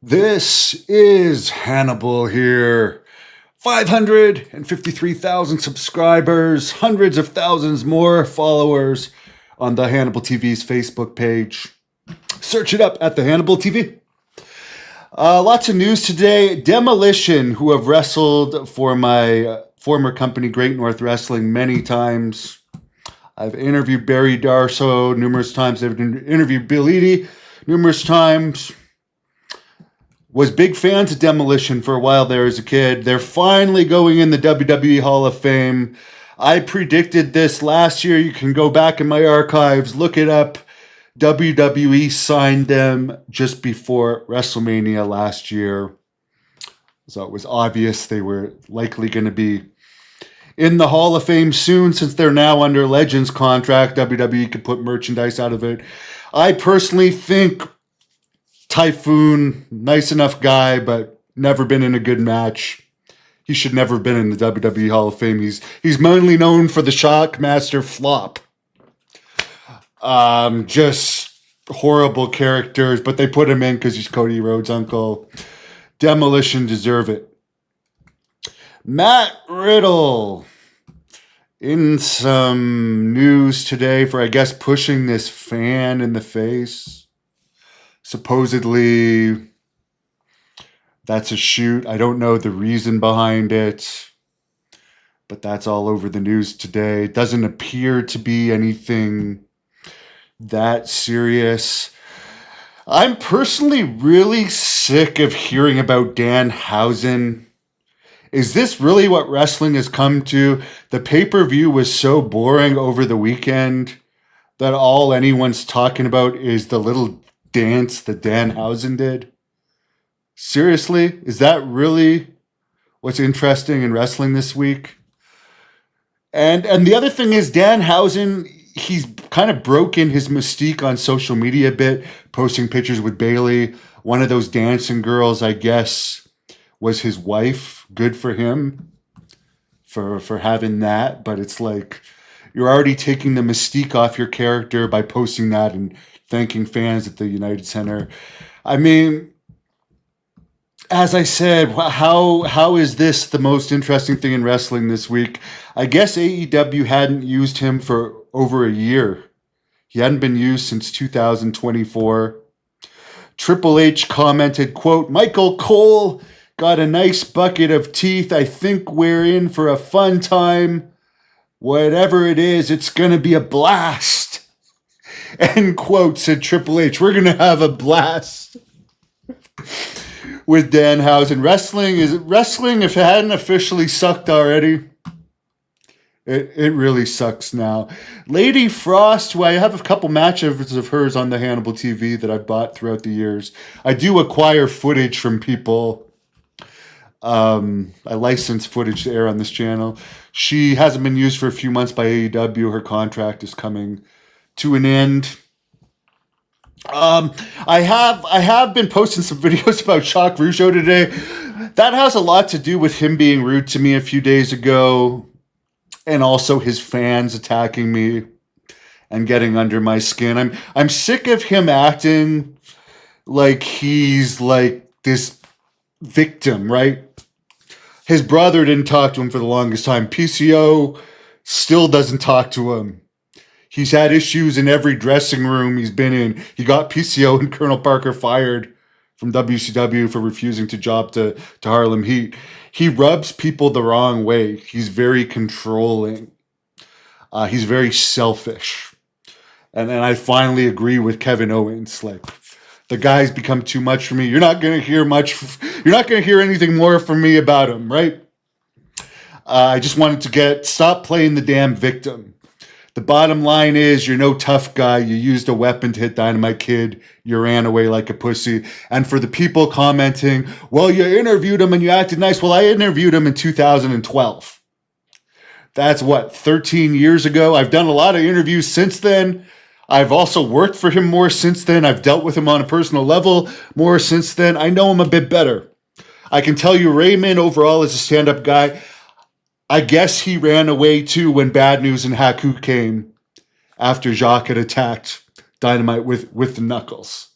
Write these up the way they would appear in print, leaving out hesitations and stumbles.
This is Hannibal here. 553,000 subscribers, hundreds of thousands more followers on the Hannibal TV's Facebook page. Search it up at the Hannibal TV. Lots of news today. Demolition, who have wrestled for my former company, Great North Wrestling, many times. I've interviewed Barry Darso numerous times. I've interviewed Bill Eadie numerous times. Was big fans of Demolition for a while there as a kid. They're finally going in the WWE Hall of Fame. I predicted this last year. You can go back in my archives, look it up. WWE signed them just before WrestleMania last year. So it was obvious they were likely going to be in the Hall of Fame soon, since they're now under Legends contract. WWE could put merchandise out of it. I personally think Typhoon, nice enough guy, but never been in a good match. He should never have been in the WWE Hall of Fame. He's mainly known for the Shockmaster flop. Just horrible characters, but they put him in because he's Cody Rhodes' uncle. Demolition deserve it. Matt Riddle in some news today for, I guess, pushing this fan in the face. Supposedly, that's a shoot. I don't know the reason behind it, but that's all over the news today. It doesn't appear to be anything that serious. I'm personally really sick of hearing about Danhausen. Is this really what wrestling has come to? The pay-per-view was so boring over the weekend that all anyone's talking about is the little dance that Danhausen did. Seriously? Is that really what's interesting in wrestling this week? And the other thing is, Danhausen, he's kind of broken his mystique on social media a bit, posting pictures with Bailey. One of those dancing girls, I guess, was his wife. Good for him for having that. But it's like, you're already taking the mystique off your character by posting that and thanking fans at the United Center. I mean, as I said, how is this the most interesting thing in wrestling this week? I guess AEW hadn't used him for over a year. He hadn't been used since 2024. Triple H commented, quote, "Michael Cole got a nice bucket of teeth. I think we're in for a fun time. Whatever it is, it's going to be a blast." End quote, said Triple H. We're going to have a blast with Danhausen. Wrestling, if it hadn't officially sucked already, it really sucks now. Lady Frost, who I have a couple matches of hers on the Hannibal TV that I've bought throughout the years. I do acquire footage from people. I license footage to air on this channel. She hasn't been used for a few months by AEW. Her contract is coming to an end. I have been posting some videos about Jacques Rougeau today. That has a lot to do with him being rude to me a few days ago, and also his fans attacking me and getting under my skin. I'm sick of him acting like he's like this victim, right? His brother didn't talk to him for the longest time. PCO still doesn't talk to him. He's had issues in every dressing room he's been in. He got PCO and Colonel Parker fired from WCW for refusing to job to Harlem Heat. He rubs people the wrong way. He's very controlling. He's very selfish. And I finally agree with Kevin Owens. Like, the guy's become too much for me. You're not going to hear much. You're not going to hear anything more from me about him, right? I just wanted to stop playing the damn victim. The bottom line is, you're no tough guy. You used a weapon to hit Dynamite Kid. You ran away like a pussy. And for the people commenting, well, you interviewed him and you acted nice. Well, I interviewed him in 2012. That's what, 13 years ago? I've done a lot of interviews since then. I've also worked for him more since then. I've dealt with him on a personal level more since then. I know him a bit better. I can tell you Raymond overall is a stand-up guy. I guess he ran away too when Bad News and Haku came after Jacques had attacked Dynamite with the knuckles.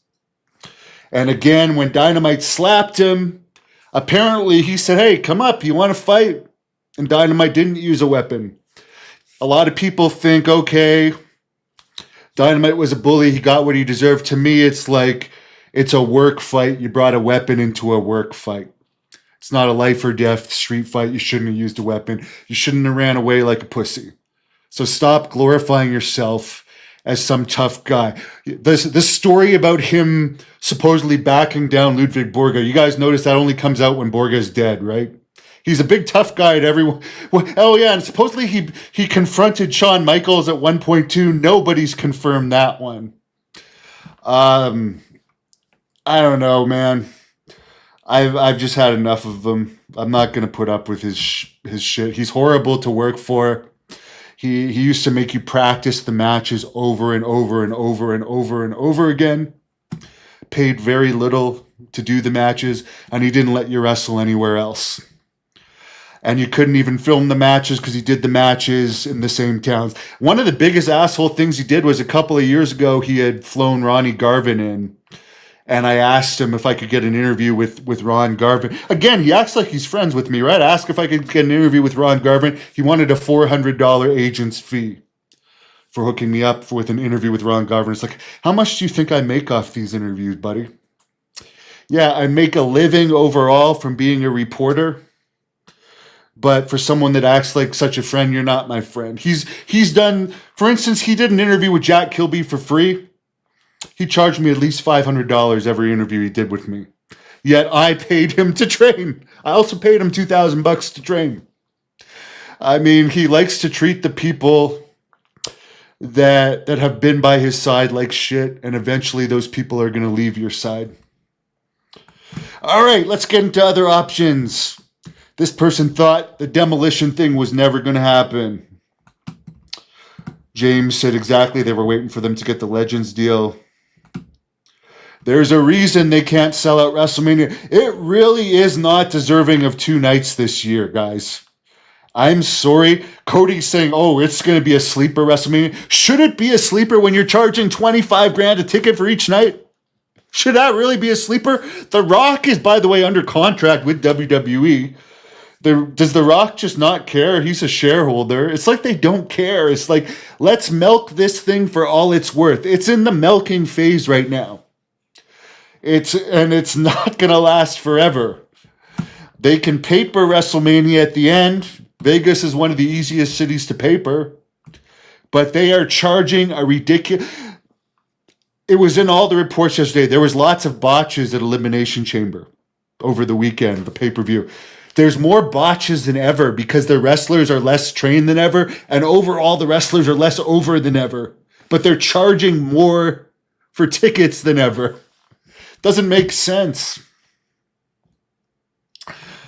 And again, when Dynamite slapped him, apparently he said, hey, come up, you want to fight? And Dynamite didn't use a weapon. A lot of people think, okay, Dynamite was a bully, he got what he deserved. To me, it's like, it's a work fight. You brought a weapon into a work fight. It's not a life or death street fight. You shouldn't have used a weapon. You shouldn't have ran away like a pussy. So stop glorifying yourself as some tough guy. This story about him supposedly backing down Ludwig Borga, you guys notice that only comes out when Borga's dead, right? He's a big tough guy at everyone. Well, oh yeah, and supposedly he confronted Shawn Michaels at 1.2. Nobody's confirmed that one. I don't know, man. I've just had enough of him. I'm not gonna put up with his shit. He's horrible to work for. He used to make you practice the matches over and over and over and over and over again. Paid very little to do the matches, and he didn't let you wrestle anywhere else. And you couldn't even film the matches because he did the matches in the same towns. One of the biggest asshole things he did was a couple of years ago, he had flown Ronnie Garvin in. And I asked him if I could get an interview with Ron Garvin. Again, he acts like he's friends with me, right? I asked if I could get an interview with Ron Garvin. He wanted a $400 agent's fee for hooking me up with an interview with Ron Garvin. It's like, how much do you think I make off these interviews, buddy? Yeah, I make a living overall from being a reporter. But for someone that acts like such a friend, you're not my friend. He's done, for instance, he did an interview with Jack Kilby for free. He charged me at least $500 every interview he did with me. Yet I paid him to train. I also paid him $2,000 to train. I mean, he likes to treat the people that have been by his side like shit, and eventually those people are going to leave your side. All right, let's get into other options. This person thought the Demolition thing was never going to happen. James said exactly, they were waiting for them to get the Legends deal. There's a reason they can't sell out WrestleMania. It really is not deserving of 2 nights this year, guys. I'm sorry. Cody's saying, oh, it's going to be a sleeper WrestleMania. Should it be a sleeper when you're charging $25,000 a ticket for each night? Should that really be a sleeper? The Rock is, by the way, under contract with WWE. Does The Rock just not care? He's a shareholder. It's like they don't care. It's like, let's milk this thing for all it's worth. It's in the milking phase right now. It's not going to last forever. They can paper WrestleMania at the end. Vegas is one of the easiest cities to paper. But they are charging a ridiculous... It was in all the reports yesterday. There was lots of botches at Elimination Chamber over the weekend, the pay-per-view. There's more botches than ever because the wrestlers are less trained than ever, and overall the wrestlers are less over than ever. But they're charging more for tickets than ever. Doesn't make sense.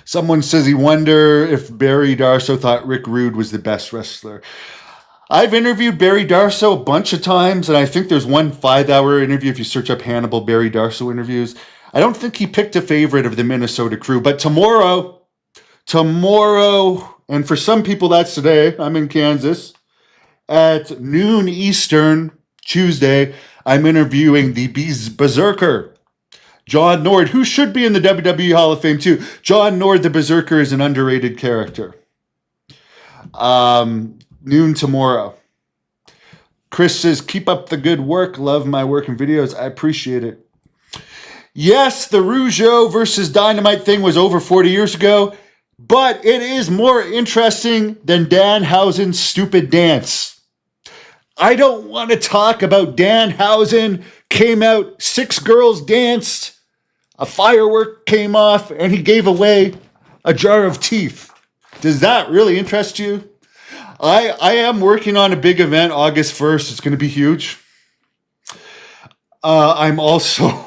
Someone says he wonder if Barry Darsow thought Rick Rude was the best wrestler. I've interviewed Barry Darsow a bunch of times, and I think there's one 5-hour interview if you search up Hannibal Barry Darsow interviews. I don't think he picked a favorite of the Minnesota crew, but tomorrow, and for some people that's today, I'm in Kansas, at noon Eastern, Tuesday, I'm interviewing the Berserker, John Nord, who should be in the WWE Hall of Fame too. John Nord, the Berserker, is an underrated character. Noon tomorrow. Chris says, keep up the good work. Love my work and videos. I appreciate it. Yes, the Rougeau versus Dynamite thing was over 40 years ago, but it is more interesting than Danhausen's stupid dance. I don't want to talk about Danhausen. Came out, 6 girls danced, a firework came off, and he gave away a jar of teeth. Does that really interest you? I am working on a big event August 1st. It's going to be huge. I'm also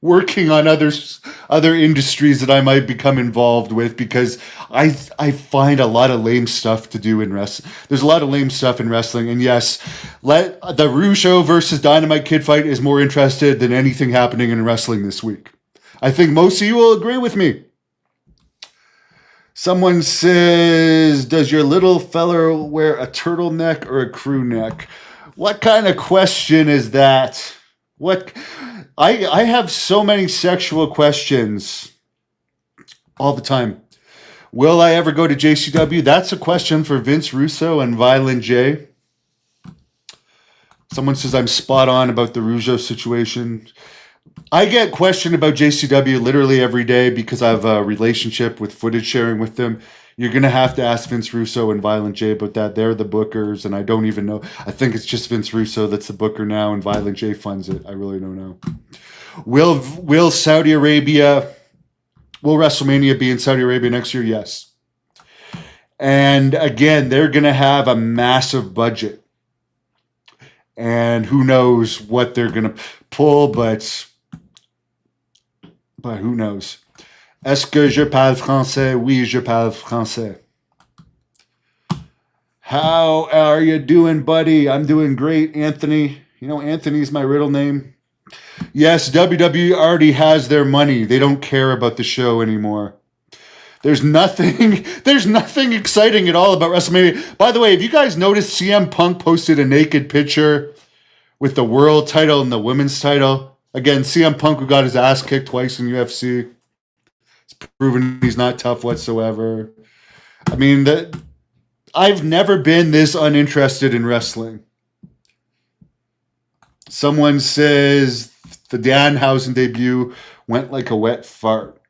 working on other industries that I might become involved with because I find a lot of lame stuff to do in wrestling. There's a lot of lame stuff in wrestling. And yes, the Rougeau versus Dynamite Kid fight is more interested than anything happening in wrestling this week. I think most of you will agree with me. Someone says, does your little fella wear a turtleneck or a crew neck? What kind of question is that? What? I have so many sexual questions all the time. Will I ever go to JCW? That's a question for Vince Russo and Violent J. Someone says I'm spot on about the Rougeau situation. I get questioned about JCW literally every day because I have a relationship with footage sharing with them. You're going to have to ask Vince Russo and Violent J about that. They're the bookers, and I don't even know. I think it's just Vince Russo that's the booker now, and Violent J funds it. I really don't know. Will Saudi Arabia, will WrestleMania be in Saudi Arabia next year? Yes. And again, they're going to have a massive budget. And who knows what they're going to pull, but who knows? Est-ce que je parle français? Oui, je parle français. How are you doing, buddy? I'm doing great, Anthony. You know, Anthony's my Riddle name. Yes, WWE already has their money. They don't care about the show anymore. There's nothing exciting at all about WrestleMania. By the way, have you guys noticed CM Punk posted a naked picture with the world title and the women's title? Again, CM Punk, who got his ass kicked twice in UFC. It's proven he's not tough whatsoever. I mean, I've never been this uninterested in wrestling. Someone says the Danhausen debut went like a wet fart.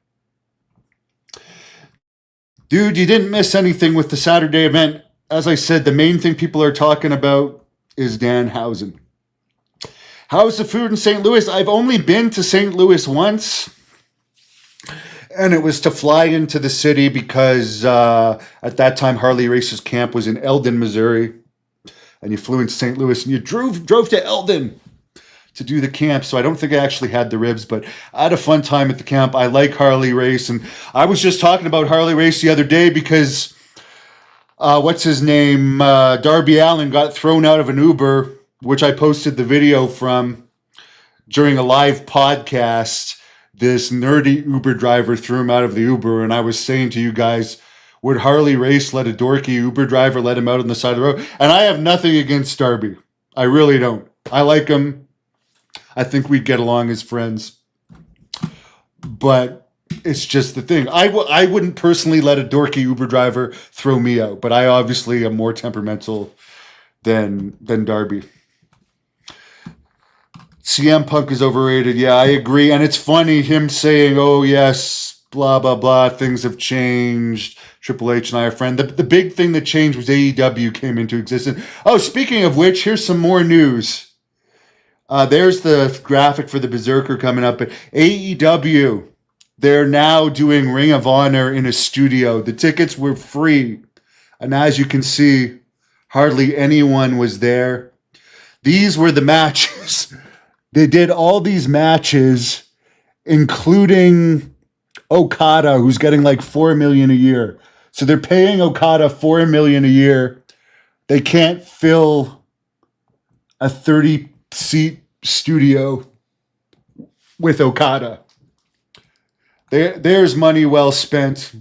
Dude, you didn't miss anything with the Saturday event. As I said, the main thing people are talking about is Danhausen. How's the food in St. Louis? I've only been to St. Louis once, and it was to fly into the city because at that time Harley Race's camp was in Eldon, Missouri, and you flew into St. Louis and you drove to Eldon to do the camp. So I don't think I actually had the ribs, but I had a fun time at the camp. I like Harley Race, and I was just talking about Harley Race the other day because what's his name? Darby Allin got thrown out of an Uber, which I posted the video from during a live podcast. This nerdy Uber driver threw him out of the Uber, and I was saying to you guys, would Harley Race let a dorky Uber driver let him out on the side of the road? And I have nothing against Darby. I really don't. I like him. I think we'd get along as friends. But it's just the thing. I wouldn't personally let a dorky Uber driver throw me out, but I obviously am more temperamental than Darby. CM Punk is overrated. Yeah, I agree. And it's funny, him saying, oh, yes, blah, blah, blah, things have changed. Triple H and I are friends. The big thing that changed was AEW came into existence. Oh, speaking of which, here's some more news. There's the graphic for the Berserker coming up. But AEW, they're now doing Ring of Honor in a studio. The tickets were free. And as you can see, hardly anyone was there. These were the matches. They did all these matches, including Okada, who's getting like $4 million a year. So they're paying Okada $4 million a year. They can't fill a 30-seat studio with Okada. There's money well spent.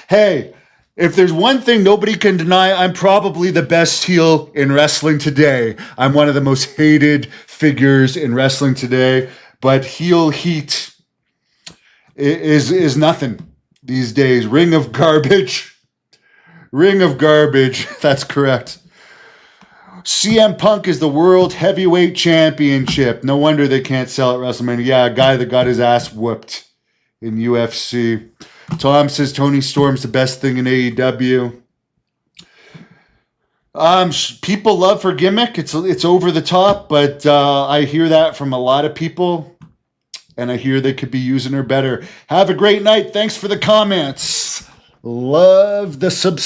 Hey, if there's one thing nobody can deny, I'm probably the best heel in wrestling today. I'm one of the most hated figures in wrestling today, but heel heat is nothing these days. Ring of garbage. Ring of garbage. That's correct. CM Punk is the World Heavyweight Championship. No wonder they can't sell at WrestleMania. Yeah, a guy that got his ass whooped in UFC. Tom says Tony Storm's the best thing in AEW. People love her gimmick. It's over the top, but I hear that from a lot of people, and I hear they could be using her better. Have a great night. Thanks for the comments. Love the subscribe.